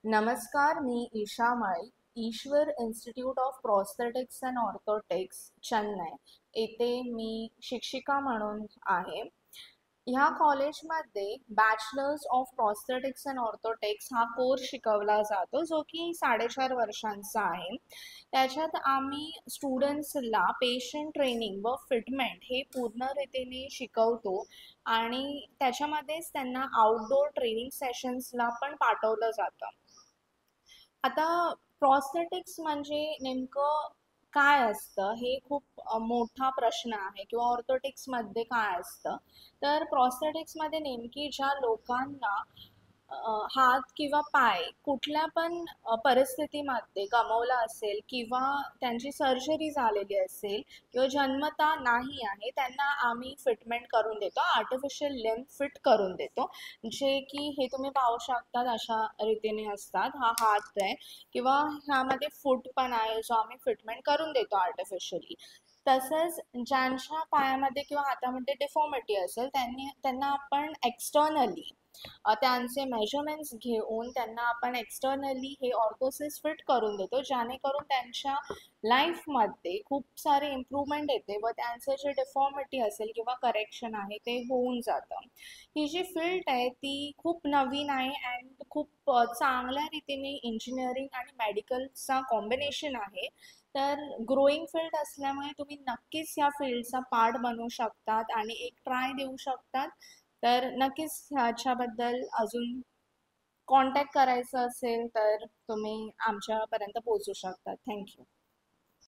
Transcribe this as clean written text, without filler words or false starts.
नमस्कार, मी Isha Mali, Ishwar institute of prosthetics and orthotics, Chennai येथे मी शिक्षिका म्हणून आहे. ह्या कॉलेजमध्ये bachelors of prosthetics and orthotics हा कोर्स शिकवला जातो, जो की 4.5 वर्षांचा आहे. त्याच्यात आम्ही स्टुडंट्सला पेशंट ट्रेनिंग व फिटमेंट हे पूर्ण रीतीने शिकवतो आणि त्याच्यामध्येच त्यांना आउटडोर ट्रेनिंग सेशन्सला पण पाठवलं जातं. आता प्रॉस्थेटिक्स म्हणजे नेमकं काय असतं हे खूप मोठा प्रश्न आहे किंवा ऑर्थोटिक्समध्ये काय असतं. तर प्रॉस्थेटिक्समध्ये नेमकी ज्या लोकांना हात किंवा पाय कुठल्या पण परिस्थितीमध्ये गमावला असेल किंवा त्यांची सर्जरी झालेली असेल किंवा जन्मता नाही आहे, त्यांना आम्ही फिटमेंट करून देतो, आर्टिफिशियल लिम्ब फिट करून देतो. जे की हे तुम्ही पाहू शकतात अशा रीतीने असतात. हा हात आहे किंवा ह्यामध्ये फूट पण आहे, जो आम्ही फिटमेंट करून देतो आर्टिफिशियली. तसंच ज्यांच्या पायामध्ये किंवा हातामध्ये डिफॉर्मिटी असेल त्यांना आपण एक्सटर्नली त्यांचे मेजरमेंट्स घेऊन त्यांना आपण एक्सटर्नली हे ऑर्थोसिस फिट करून देतो, जेणेकरून त्यांच्या लाईफमध्ये खूप सारे इम्प्रूव्हमेंट येते व त्यांचं जे डिफॉर्मिटी असेल किंवा करेक्शन आहे ते होऊन जातं. ही जी फील्ड आहे ती खूप नवीन आहे अँड खूप चांगल्या रीतीने इंजिनिअरिंग आणि मेडिकलचा कॉम्बिनेशन आहे. तर ग्रोईंग फील्ड असल्यामुळे तुम्ही नक्कीच या फील्डचा पार्ट बनवू शकतात आणि एक ट्राय देऊ शकतात. तर नक्कीच ह्याच्याबद्दल अजून कॉन्टॅक्ट करायचं असेल तर तुम्ही आमच्यापर्यंत पोहोचू शकता. थँक्यू.